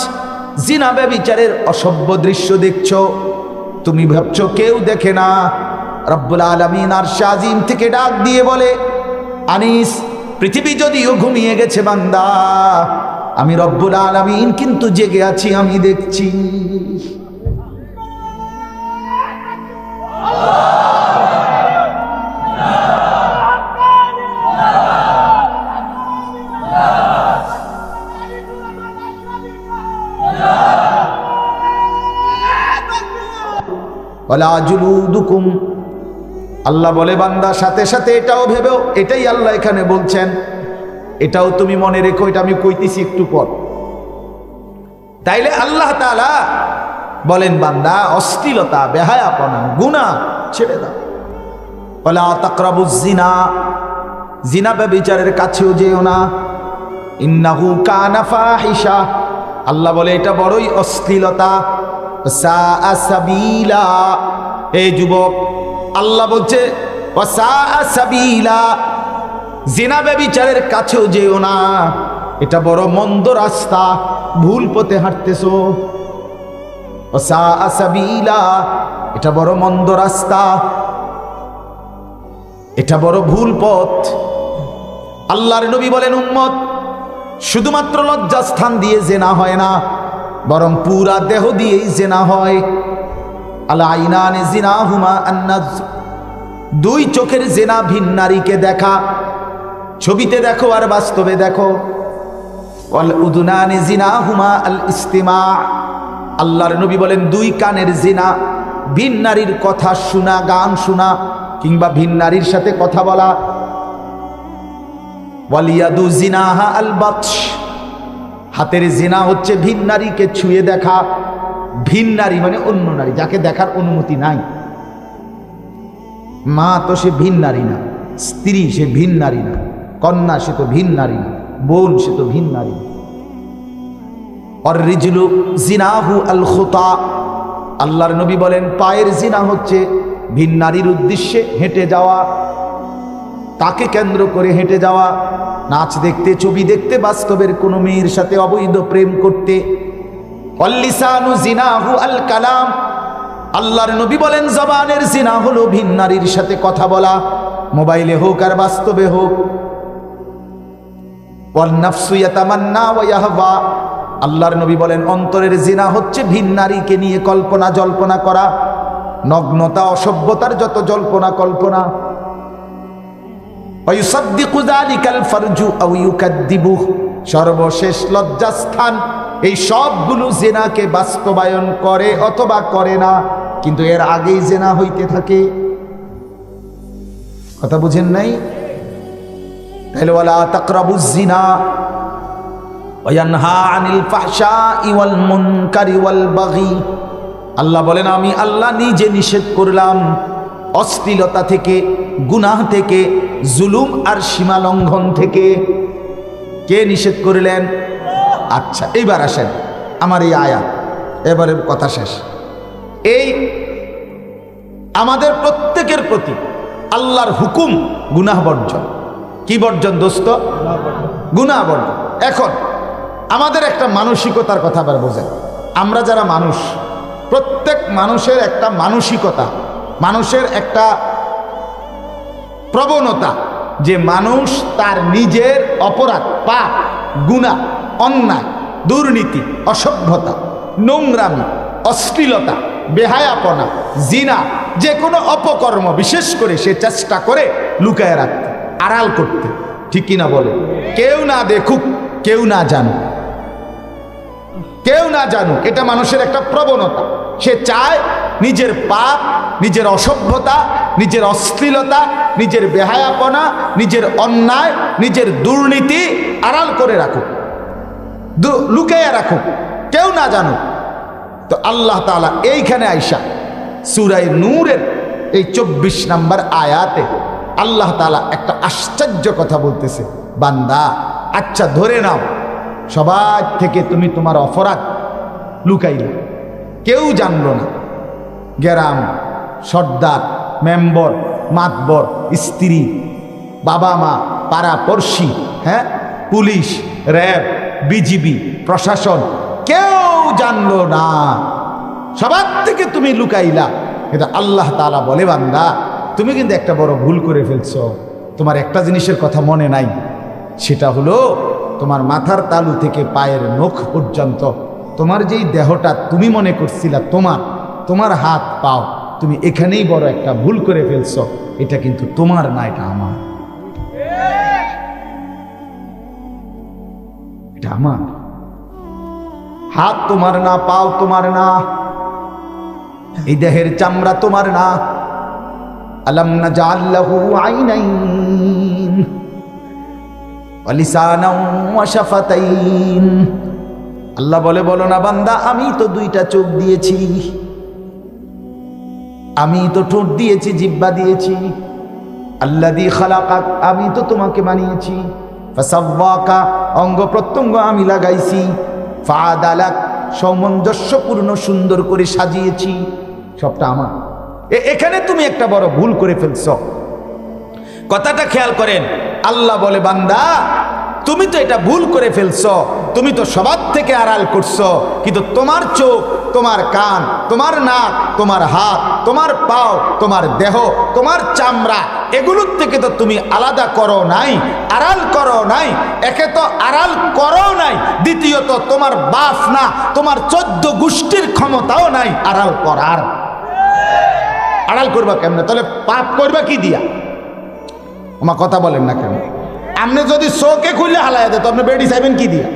জিনা ব্যভিচারের অসভ্য দৃশ্য দেখছো। তুমি ভাবছো কেউ দেখে না। রব্বুল আলামিন আরশে আজিম থেকে ডাক দিয়ে বলে, আনিস, পৃথিবী যদিও ঘুমিয়ে গেছে বান্দা, আমি রব্বুল আলামিন কিন্তু জেগে আছি, আমি দেখছি। ওয়ালা জুলুদুকুম, আল্লাহ বলে বান্দা সাথে সাথে এটাও ভেবেও, এটাই আল্লাহ এখানে বলছেন, এটাও তুমি মনে রেখো, এটা আমি কইতেছি একটু পর। তাইলে আল্লাহ তাআলা বলেন বান্দা, অশ্লীলতা, বেহায়াপনা, গুনাহ ছেড়ে দাও। ওয়ালা তাকরাবুজ জিনা, জিনা ব্যভিচারের কাছেও যেও না। ইন্নাহু কানা ফাহিশা, আল্লাহ বলে এটা বড়ই অশ্লীলতা। সাআ সাবিলা, এই যুবক, আল্লাহ বলছে সাআ সাবিলা, জিনা ব্যভিচারের কাছেও যেও না, এটা বড় মন্দ রাস্তা, ভুল পথে হাঁটতেছো। সাআ সাবিলা, এটা বড় মন্দ রাস্তা, এটা বড় ভুল পথ। আল্লাহর নবী বলেন, উম্মত, শুধুমাত্র লজ্জাস্থান দিয়ে জেনা হয় না, বরং পুরা দেহ দিয়েই জেনা হয়। আল আইনানে জিনাহুমা আন্নাজ, দুই চোখের জেনা ভিন নারীকে দেখা, ছবিতে দেখো আর বাস্তবে দেখো। ওয়াল উদুনানে জিনাহুমা আল ইস্তিমা, আল্লাহর নবী বলেন দুই কানের জিনা, ভিন নারীর কথা শোনা, গান শোনা, কিংবা ভিন নারীর সাথে কথা বলা। ওয়ালিয়াদু জিনাহা আল বাতশ, হাতের জিনা হচ্ছে ভিন নারীকে ছুঁয়ে দেখা। ভিন নারী মানে অন্য নারী, যাকে দেখার অনুমতি নাই। মা তো সে ভিন নারী না, স্ত্রী সে ভিন নারী না, কন্যা সে তো ভিন নারী না, বোন সে তো ভিন নারী। আর রিজলু জিনাহু আল খুতা, আল্লাহর নবী বলেন পায়ের জিনা হচ্ছে ভিন নারীর উদ্দেশ্যে হেঁটে যাওয়া, তাকে কেন্দ্র করে হেঁটে যাওয়া, নাচ দেখতে, ছবি দেখতে, বাস্তবের কোনো মেয়ের সাথে অবৈধ প্রেম করতে। অল্লিসানু জিনাহু আল কালাম, আল্লাহর নবী বলেন জবানের জিনা হলো ভিন নারীর সাথে কথা বলা, মোবাইলে হোক আর বাস্তবে হোক। ওয়ান নাফসু ইয়াতামান্না ওয়া ইয়াহবা, আল্লাহর নবী বলেন অন্তরের জিনা হচ্ছে ভিন নারীকে নিয়ে কল্পনা জল্পনা করা, নগ্নতা, অসভ্যতার যত জল্পনা কল্পনা। ওয়ায়ুসাদ্দিকু যালিকাল ফারজু আও ইউকাদ্দিবুহু, সর্বশেষ লজ্জাস্থান, এই সবগুলো জিনাকে বাস্তবায়ন করে অথবা করে না, কিন্তু এর আগেই জিনা হইতে থাকে। কথা বুঝেন নাই? তাহলে ওয়ালা তাকরাবুজ জিনা ওয়া ইয়ানহা আনিল ফাহশাই ওয়াল মুনকারি ওয়াল বাগি, আল্লাহ বলেন আমি আল্লাহ নিজে নিষেধ করলাম অশ্লীলতা থেকে, গুনাহ থেকে, জুলুম আর সীমা লঙ্ঘন থেকে। কে নিষেধ করলেন? আচ্ছা, এইবার আসেন আমার এই আয়াত, এবারে কথা শেষ। এই আমাদের প্রত্যেকের প্রতি আল্লাহর হুকুম গুনাহ বর্জন। কি বর্জন দোস্ত? গুনাহ বর্জন। এখন আমাদের একটা মানসিকতার কথা আবার বোঝেন। আমরা যারা মানুষ, প্রত্যেক মানুষের একটা মানসিকতা, মানুষের একটা প্রবণতা, যে মানুষ তার নিজের অপরাধ, পাপ, গুনাহ, অন্যায়, দুর্নীতি, অসভ্যতা, নোংরামি, অশ্লীলতা, বেহায়াপনা, জিনা, যে কোনো অপকর্ম বিশেষ করে সে চেষ্টা করে লুকায় রাখতে, আড়াল করতে। ঠিক কিনা বলে? কেউ না দেখুক, কেউ না জানুক, কেউ না জানুক, এটা মানুষের একটা প্রবণতা। সে চায় নিজের পাপ, নিজের অসভ্যতা, নিজের অশ্লীলতা, নিজের বেহায়াপনা, নিজের অন্যায়, নিজের দুর্নীতি আড়াল করে রাখুক, লুকাইয়া রাখুক, কেউ না জানুক। তো আল্লাহ তাআলা এইখানে আইসা সূরা নূরের এই 24 নম্বর আয়াতে আল্লাহ তাআলা একটা আশ্চর্য কথা বলতেছে, বান্দা আচ্ছা ধরে নাও সবার থেকে তুমি তোমার অপরাধ লুকাইলে, কেউ জানলো না, গ্রাম, সর্দার, মেম্বর, মাতবর, স্ত্রী, বাবা মা, পাড়া পড়শি, হ্যাঁ, পুলিশ, র্যাব, বিজিবি, প্রশাসন, কেউ জানলো না, সবার থেকে তুমি লুকাইলা। এটা আল্লাহ তাআলা বলে, বান্দা তুমি কিন্তু একটা বড় ভুল করে ফেলছো। তোমার একটা জিনিসের কথা মনে নাই, সেটা হলো তোমার মাথার তালু থেকে পায়ের নখ পর্যন্ত তোমার যেই দেহটা তুমি মনে করছিলা তোমার হাত পাও, তুমি এখানেই বড় একটা ভুল করে ফেলছো। এটা কিন্তু তোমার না, এটা আমার, এটা আমার। হাত তোমার না, পাও তোমার না, এই দেহের চামড়া তোমার না। আলাম নাজআল লাহু আইনাইন ওয়া লিসানান ওয়া শাফাতাইন, আল্লাহ বলে, বলো না বান্দা, আমি তো দুইটা চোখ দিয়েছি, আমি তো ঠোঁট দিয়েছি, জিহ্বা দিয়েছি। আল্লাযী খালাকাক, আমি তো তোমাকে বানিয়েছি। ফাসাওয়াকা, অঙ্গ প্রত্যঙ্গ আমি লাগাইছি। ফাআদালাক, সামঞ্জস্যপূর্ণ সুন্দর করে সাজিয়েছি। সবটা আমার। এখানে তুমি একটা বড় ভুল করে ফেলছ। কথাটা খেয়াল করেন। আল্লাহ বলে, বান্দা তুমি তো এটা ভুল করে ফেলছ, তুমি তো সবার থেকে আড়াল করছো, কিন্তু তোমার চোখ, তোমার কান, তোমার নাক, তোমার হাত, তোমার পাও, তোমার দেহ, তোমার চামড়া, এগুলোর থেকে তো তুমি আলাদা করো নাই, আড়াল করো নাই। একে তো আড়াল করো নাই, দ্বিতীয়ত তোমার বাপ না, তোমার 14 গোষ্ঠীর ক্ষমতাও নাই আড়াল করার। আড়াল করবা কেমনে? তাহলে পাপ করবা কি দিয়া? আমার কথা বলেন না কেন? আপনি যদি চোখে খুললে হালাই দেয় তো আপনি বেডি চাইবেন কি দিয়া?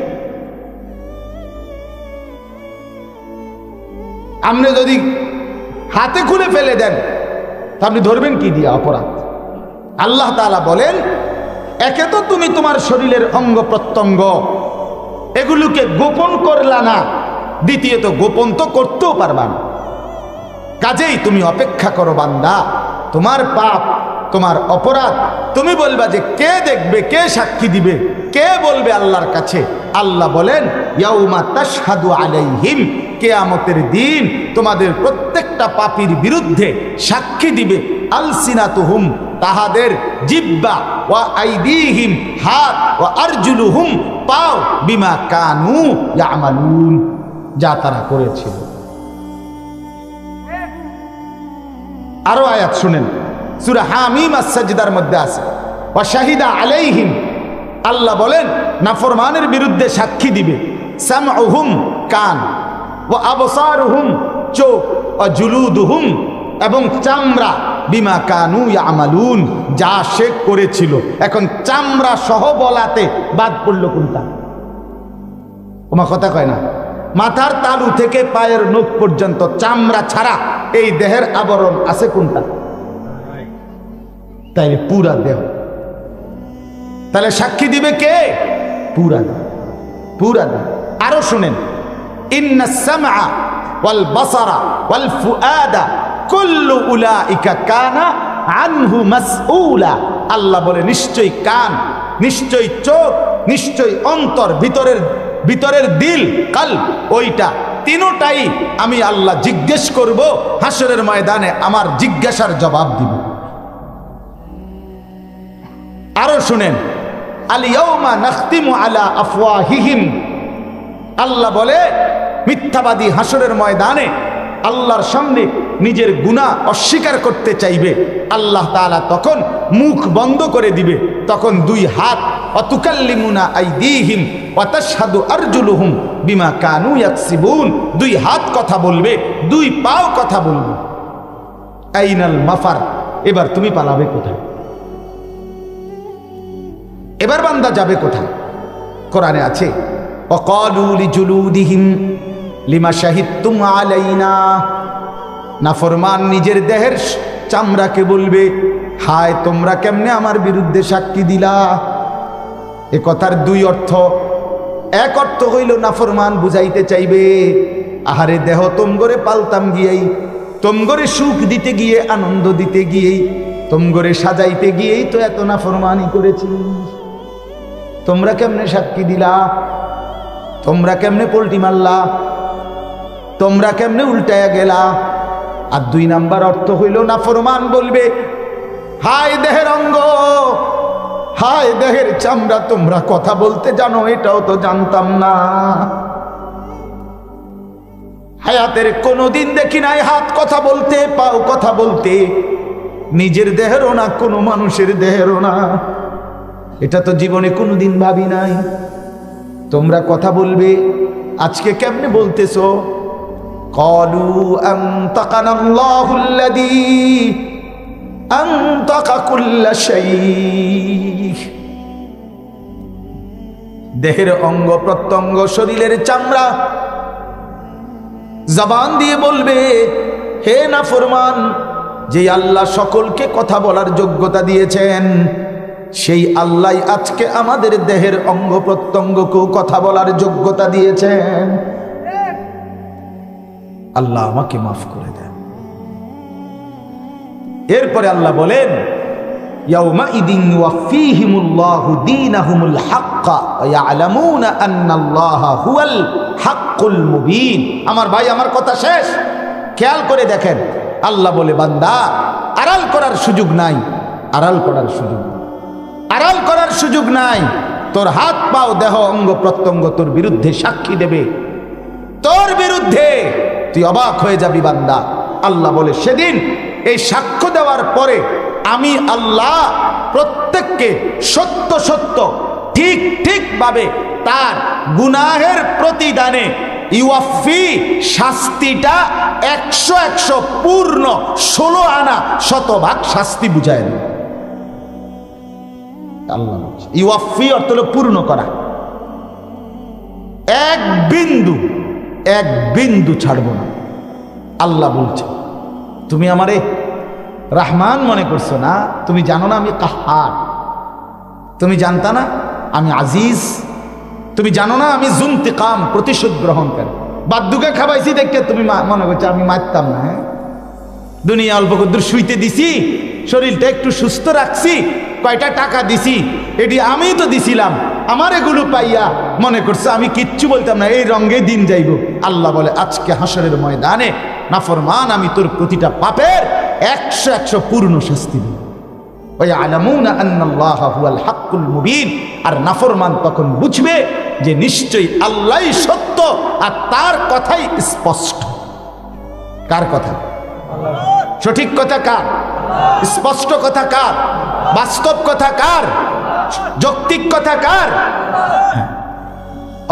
আপনি যদি হাতে খুলে ফেলে দেন তা আপনি ধরবেন কি দিয়া অপরাধ? আল্লাহ তাআলা বলেন, একে তো তুমি তোমার শরীরের অঙ্গ প্রত্যঙ্গ এগুলোকে গোপন করলা না, দ্বিতীয়ত গোপন তো করতেও পারবা না। কাজেই তুমি অপেক্ষা করো বান্দা, তোমার পাপ, তোমার অপরাধ তুমি বলবা যে কে দেখবে, কে সাক্ষী দিবে, কে বলবে আল্লাহর কাছে? আল্লাহ বলেন, ইয়াউমা তাশহাদু আলাইহিম, কিয়ামতের দিন তোমাদের প্রত্যেকটা পাপীর বিরুদ্ধে সাক্ষী দিবে আলসিনাতুহুম, তাহাদের জিহ্বা, ওয়া আইদিহিম, হাত, ওয়া আরজুলুহুম, পাও, বিমা কানু ইয়ামালুন, যা তারা করেছিল। আরো আয়াত শুনেন, সূরা হামিম আস-সাজদার মধ্যে আছে, ওয়া শাহিদা আলাইহিম, আল্লাহ বলেন নাফরমানের বিরুদ্ধে সাক্ষী দিবে সামউহুম, কান, ওয়া আবসারুহুম, চোখ, ওয়া জুলুদুহুম, এবং চামড়া, বিমা কানু ইয়ামালুন, যা সে করেছিল। এখন চামড়া সহ বলাতে বাদ পড়লো কোনটা? তোমার কথা কয় না? মাথার তালু থেকে পায়ের নখ পর্যন্ত চামড়া ছাড়া এই দেহের আবরণ আছে কোনটা? তাই পুরা দেহ। তাহলে সাক্ষী দিবে কে? পুরা দেহ, পুরা দেহ। আরো শুনেন, ইন্নাস সামআ ওয়াল বাসারা ওয়াল ফুআদা কুল্লু উলাইকা কানা আনহু মাসউলা। আল্লাহ বলে নিশ্চয়ই কান, নিশ্চয়ই চোখ, নিশ্চয়ই অন্তর, ভিতরের দিল, কলব, ওইটা তিনটাই আমি আল্লাহ জিজ্ঞেস করব হাসরের ময়দানে, আমার জিজ্ঞাসার জবাব দিব। আরো শুনেন, আল ইয়াউমা নাখতিমু আলা আফওয়াহিহিম, আল্লাহ বলে মিথ্যাবাদী হাসরের ময়দানে আল্লাহর সামনে নিজের গুনাহ অস্বীকার করতে চাইবে, আল্লাহ তাআলা তখন মুখ বন্ধ করে দিবে। তখন দুই হাত, অতুকাল্লিমুনা আইদিহিম ওয়া তাশহাদু আরজুলুহুম বিমা কানু ইয়াকসিবুন, দুই হাত কথা বলবে, দুই পাও কথা বলবে। আইনাল মাফার, এবার তুমি পালাবে কোথায়? এবার বান্দা যাবে কোথায়? কোরআনে আছে, ওয়াকালু লিজুলুদিহিম লিমা শাহিদতুম আলাইনা, নাফরমান নিজের দেহের চামড়াকে বলবে, হায় তোমরা কেমনে আমার বিরুদ্ধে সাক্ষী দিলা? এ কথার দুই অর্থ। এক অর্থ হইল নাফরমান বুঝাইতে চাইবে, আহারে দেহ তোমগরে পালতাম গিয়েই, তোমগরে সুখ দিতে গিয়ে, আনন্দ দিতে গিয়েই, তোমগরে সাজাইতে গিয়েই তো এত নাফরমানি করেছি, তোমরা কেমনে সাক্ষী দিলা? তোমরা কেমনে পোল্টি মারলা? তোমরা কেমনে উল্টায়া গেলা? আর দুই নাম্বার অর্থ হইল নাফরমান বলবে, হায় দেহের অঙ্গ, হায় দেহের চামড়া, তোমরা কথা বলতে জানো, এটাও তো জানতাম না। হায়াতের কোনোদিন দেখি নাই হাত কথা বলতে, পাও কথা বলতে, নিজের দেহেরও না, কোনো মানুষের দেহেরও না, এটা তো জীবনে কোনোদিন ভাবি নাই। তোমরা কথা বলবে, আজকে কেমনে বলতেছো? ক্বালু আনতাকানাল্লাহুল্লাযী আনতাকা কুল্লা শাই, দেহের অঙ্গ প্রত্যঙ্গ, শরীরের চামড়া জবান দিয়ে বলবে, হে নাফরমান, যে আল্লাহ সকলকে কথা বলার যোগ্যতা দিয়েছেন, সেই আল্লাহ আজকে আমাদের দেহের অঙ্গ প্রত্যঙ্গকেও কথা বলার যোগ্যতা দিয়েছেন। আল্লাহ আমাকে মাফ করে দেন। এরপরে আল্লাহ বলেন, ইয়াউমাইদিন ইউওয়াফফিহিমুল্লাহু দীনাহুমুল হাক্কা ওয়া ইয়ালামুনা আন্নাল্লাহা হুয়াল হাক্কুল মুবিন। আমার ভাই, আমার কথা শেষ, খেয়াল করে দেখেন। আল্লাহ বলে, বান্দা আড়াল করার সুযোগ নাই, আড়াল করার সুযোগ, আড়াল করার সুযোগ নাই। তোর হাত পাও দেহ অঙ্গ প্রত্যঙ্গ তোর বিরুদ্ধে সাক্ষী দেবে, তোর বিরুদ্ধে। তুই অবাক হয়ে যাবি বান্দা। আল্লাহ বলে, সেদিন এই সাক্ষ্য দেওয়ার পরে আমি আল্লাহ প্রত্যেককে সত্য সত্য ঠিক ঠিক ভাবে তার গুনাহের প্রতিদানে ইউয়াফি শাস্তিটা 100 পূর্ণ 16 আনা শতভাগ শাস্তি বুঝায় দেব। আল্লাহ বলছে ইউয়াফি অর্থ হলো পূর্ণ করা। এক বিন্দু ছাড়বো না। আল্লাহ বলছে, তুমি আমারে রহমান মনে করছো না? তুমি জানো না আমি কাহার? তুমি জানতা না আমি আজিজ? তুমি জানো না আমি জুনতিকাম, প্রতিশোধ গ্রহণ করে? বাদ্যুকে খাবাইছি দেখে তুমি মনে করছো আমি মারতাম না? হ্যাঁ, দুনিয়া অল্প কদ্দুর শুইতে দিছি, শরীরটা একটু সুস্থ রাখছি, কয়টা টাকা দিছি, এটি আমি তো দিছিলাম। আমার এগুলো পাইয়া মনে করছে আমি কিচ্ছু বলতাম না, এই রঙে দিন যাইব। আল্লাহ বলে, আজকে হাসরের ময়দানে নাফরমান আমি তোর প্রতিটা পাপের 100 পূর্ণ শাস্তি দেব। ওয়ায়ালামুনা আন্নাল্লাহা হুয়াল হাক্কুল মুবিন। আর নাফরমান তখন বুঝবে যে নিশ্চয়ই আল্লাহই সত্য আর তার কথাই স্পষ্ট। কার কথা? সঠিক কথা কার? স্পষ্ট কথা কার? বাস্তব কথা কার? যৌক্তিক কথা কার?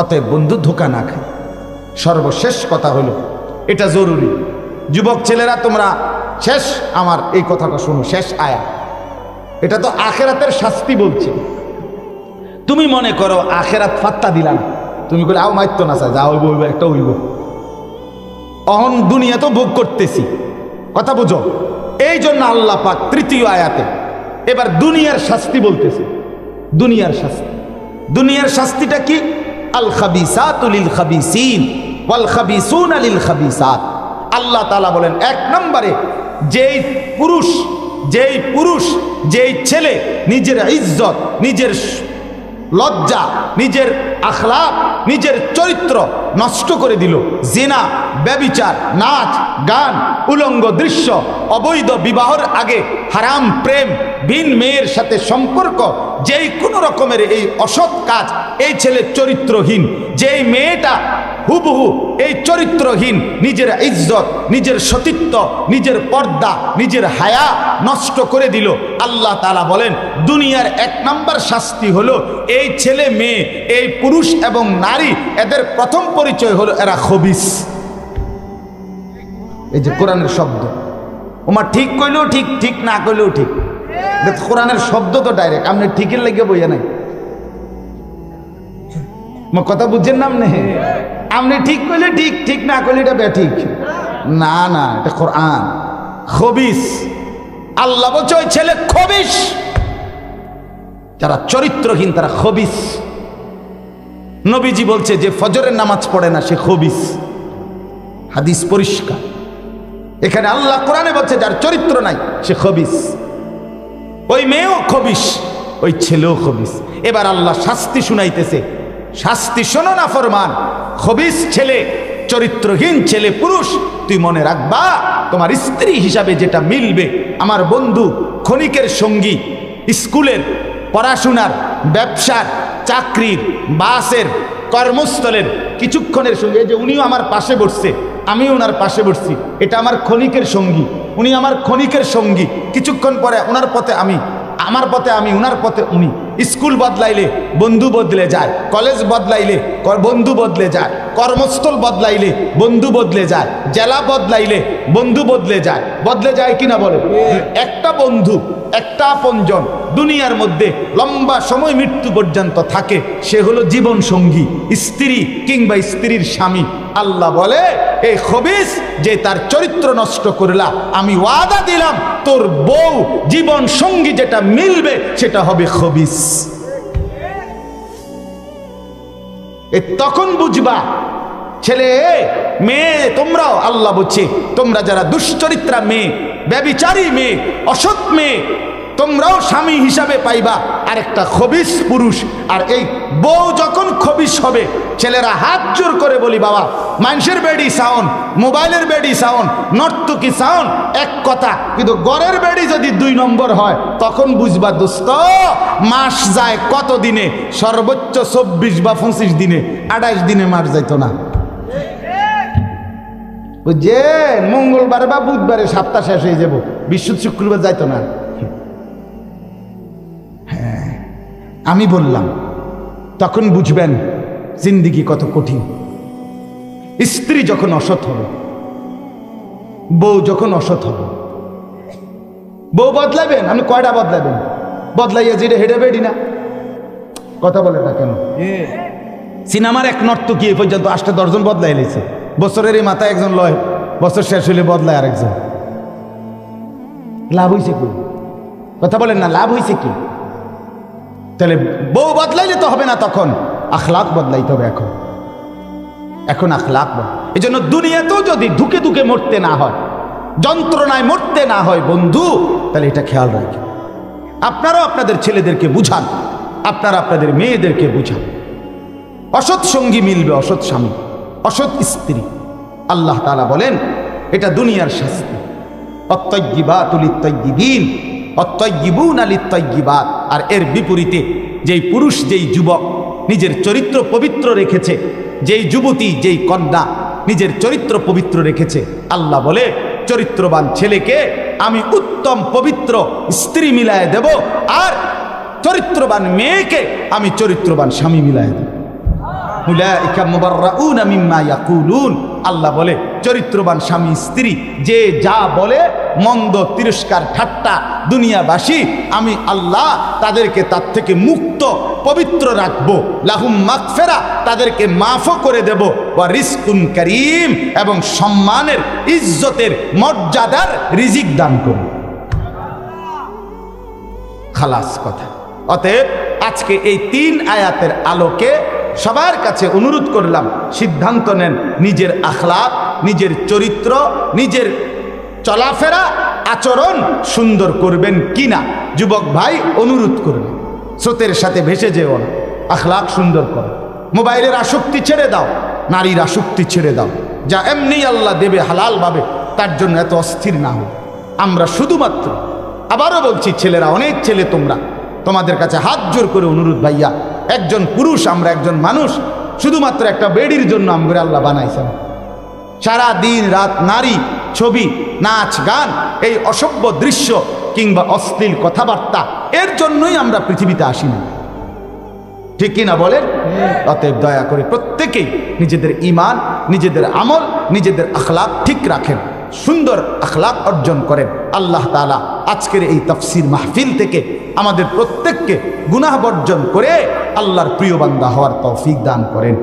অতএব বন্ধু, ধোঁকা না খায়। সর্বশেষ কথা হলো, এটা জরুরি। যুবক ছেলেরা তোমরা শেষ আমার এই কথাটা শোনো, শেষ আয়া। এটা তো আখেরাতের শাস্তি বলছে। তুমি মনে করো আখেরাত ফাত্তা দিলা না, তুমি বলে আও মাইতো না, যা হইব একটা হইব। অহন দুনিয়া তো ভোগ করতেছি, কথা বুঝো। এই জন্য আল্লাহ পাক তৃতীয় আয়াতে এবার দুনিয়ার শাস্তি বলতেছে। দুনিয়ার শাস্তি, দুনিয়ার শাস্তিটা কি? আল খাবিসাতু লিল খাবিসিন ওয়াল খাবিসুনা লিল খাবিসাত। আল্লাহ তাআলা বলেন, এক নম্বরে যেই পুরুষ যেই ছেলে নিজের ইজ্জত, নিজের লজ্জা, নিজের আখলাক, নিজের চরিত্র নষ্ট করে দিল, জিনা, ব্যভিচার, নাচ গান, উলঙ্গ দৃশ্য, অবৈধ বিবাহের আগে হারাম প্রেম, ভিন মেয়ের সাথে সম্পর্ক, যেই কোনো রকমের এই অসৎ কাজ, এই ছেলে চরিত্রহীন। যেই মেয়েটা হুবহু এই চরিত্রহীন, নিজের ইজ্জত, নিজের সতীত্ব, নিজের পর্দা, নিজের হায়া নষ্ট করে দিল, আল্লাহ তাআলা বলেন দুনিয়ার 1 নম্বর শাস্তি হলো এই ছেলে মেয়ে, এই পুরুষ এবং নারী, এদের প্রথম পরিচয় হলো এরা খবিস। এই যে কোরআনের শব্দ, ওমা ঠিক কইলেও ঠিক, ঠিক না কইলেও ঠিক। কোরআনের শব্দ তো ডাইরেক্ট, আপনি ঠিকের লেগে বইয়া নাই। কথা বুঝছেন না? আপনি ঠিক করলে ঠিক, ঠিক না করলে এটা বেঠিক। না না, এটা কোরআন। খবিস, আল্লাহ বলছে ওই ছেলে খবিস। যারা চরিত্রহীন তারা খবিস। নবীজি বলছে যে ফজরের নামাজ পড়ে না সে খবিস। হাদিস পরিষ্কার। এখানে আল্লাহ কোরআনে বলছে যার চরিত্র নাই সে খবিস। ওই মেয়েও খবিস, ওই ছেলেও খবিস। এবার আল্লাহ শাস্তি শুনাইতেছে। শাস্তি শোনো না ফরমান, খবিস ছেলে, চরিত্রহীন ছেলে পুরুষ, তুই মনে রাখবা তোমার স্ত্রী হিসাবে যেটা মিলবে, আমার বন্ধু, ক্ষণিকের সঙ্গী, স্কুলের, পড়াশোনার, ব্যবসার, চাকরির, বাসের, কর্মস্থলের কিছুক্ষণের সঙ্গে, যে উনিও আমার পাশে বসছে, আমিও ওনার পাশে বসছি, এটা আমার ক্ষণিকের সঙ্গী, উনি আমার ক্ষণিকের সঙ্গী। কিছুক্ষণ পরে ওনার পথে আমি, আমার পথে আমি, উনার পথে উনি। স্কুল বদলাইলে বন্ধু বদলে যায়, কলেজ বদলাইলে বন্ধু বদলে যায়, কর্মস্থল বদলাইলে বন্ধু বদলে যায়, জেলা বদলাইলে বন্ধু বদলে যায়। বদলে যায় কিনা বলে? একটা বন্ধু একটা আপনজন দুনিয়ার মধ্যে লম্বা সময় মৃত্যু পর্যন্ত থাকে, সে হলো জীবন সঙ্গী, স্ত্রী কিংবা স্ত্রীর স্বামী। আল্লাহ বলে, এই খবিস যে তার চরিত্র নষ্ট করলা, আমি ওয়াদা দিলাম তোর বউ জীবন সঙ্গী যেটা মিলবে সেটা হবে খবিস। তখন বুঝবা। ছেলে মেয়ে তোমরাও, আল্লাহ বলছে তোমরা যারা দুশ্চরিত্রা মেয়ে, ব্যভিচারী মেয়ে, অসৎ মেয়ে, তোমরাও স্বামী হিসাবে পাইবা আরেকটা খবিস পুরুষ। আর এই বউ যখন খবিস হবে, ছেলেরা হাত জোর করে বলি, বাবা মানুষের বেডি সাউন্ড, মোবাইলের বেডি সাউন্ড, নর্তকী সাউন্ড এক কথা, কিন্তু গড়ের বেডি যদি 2 নম্বর হয়, তখন বুঝবা দোস্ত মাস যায় কত দিনে, সর্বোচ্চ 24 বা 25 দিনে, 28 দিনে মাস যাইতো না। যে মঙ্গলবার বা বুধবারে সপ্তাহ শেষ হয়ে যাব, বৃহস্পতি শুক্রবার যাইতো না। হ্যাঁ, আমি বললাম তখন বুঝবেন জিন্দিগি কত কঠিন। স্ত্রী যখন অসৎ হবে, বউ যখন অসৎ হবে, বউ বদলাবেন, আপনি কয়টা বদলাবেন? বদলাইয়া যেটা হেডে বেডি না, কথা বলে না কেন? সিনেমার এক নর্তকী এ পর্যন্ত 8-10 জন বদলাই লেছে, বছরের এই মাথায় একজন লয়, বছর শেষ হলে বদলায় আরেকজন। লাভ হয়েছে কি? কথা বলেন না, লাভ হয়েছে কি? তাহলে বউ বদলাইলে তো হবে না, তখন আখলাক বদলাইতে হবে। এখন আখলাক এই জন্য দুনিয়াতেও যদি ধুকে ধুকে মরতে না হয়, যন্ত্রণায় মরতে না হয় বন্ধু, তাহলে এটা খেয়াল রাখেন। আপনারাও আপনাদের ছেলেদেরকে বুঝান, আপনারা আপনাদের মেয়েদেরকে বুঝান। অসৎ সঙ্গী মিলবে, অসৎ স্বামী, অসৎ স্ত্রী। আল্লাহ তাআলা বলেন এটা দুনিয়ার শাস্তি। অত্তয়্যিবাতু লিত্তয়্যিবিন অত্তয়্যিবুনা লিত্তয়্যিবাত। আর এর বিপরীতে যেই পুরুষ, যেই যুবক নিজের চরিত্র পবিত্র রেখেছে, যেই যুবতী, যেই কন্যা নিজের চরিত্র পবিত্র রেখেছে, আল্লাহ বলে চরিত্রবান ছেলেকে আমি উত্তম পবিত্র স্ত্রী মিলায় দেব, আর চরিত্রবান মেয়েকে আমি চরিত্রবান স্বামী মিলায় দেব। উলাইকা মুবাররাউনা মিম্মা ইয়াকুলুন। আল্লাহ বলে চরিত্রবান স্বামী স্ত্রী যে যা বলে, মন্দ তিরস্কার ঠাট্টা দুনিয়াবাসী, আমি আল্লাহ তাদেরকে তার থেকে মুক্ত পবিত্র রাখবো। লাহুম মাগফিরা, তাদেরকে মাফও করে দেব। ওয়া রিজকুন কারীম, এবং সম্মানের, ইজ্জতের, মর্যাদার রিজিক দান করব। খালাস কথা। অতএব আজকে এই 3 আয়াতের আলোকে সবার কাছে অনুরোধ করলাম, সিদ্ধান্ত নেন নিজের আখলাক, নিজের চরিত্র, নিজের চলাফেরা, আচরণ সুন্দর করবেন কিনা। যুবক ভাই অনুরোধ করবেন, স্রোতের সাথে ভেসে যেও না, আখলাক সুন্দর করো। মোবাইলের আসক্তি ছেড়ে দাও, নারীর আসক্তি ছেড়ে দাও। যা এমনি আল্লাহ দেবে হালালভাবে, তার জন্য এত অস্থির না হোক। আমরা শুধুমাত্র, আবারও বলছি ছেলেরা, অনেক ছেলে তোমরা, তোমাদের কাছে হাত জোর করে অনুরোধ ভাইয়া, একজন পুরুষ, আমরা একজন মানুষ, শুধুমাত্র একটা বেডির জন্য আমরা আল্লাহ বানাইছেন। সারা দিন রাত নারী, ছবি, নাচ, গান, এই অসভ্য দৃশ্য কিংবা অশ্লীল কথাবার্তা, এর জন্যই আমরা পৃথিবীতে আসি না, ঠিক কিনা বলেন? অতএব দয়া করে প্রত্যেকেই নিজেদের ঈমান, নিজেদের আমল, নিজেদের আখলাক ঠিক রাখেন, সুন্দর আখলাক অর্জন করেন। আল্লাহ তাআলা আজকের এই তাফসীর মাহফিল থেকে আমাদের প্রত্যেককে গুনাহ বর্জন করে আল্লাহর প্রিয় বান্দা হওয়ার তৌফিক দান করেন।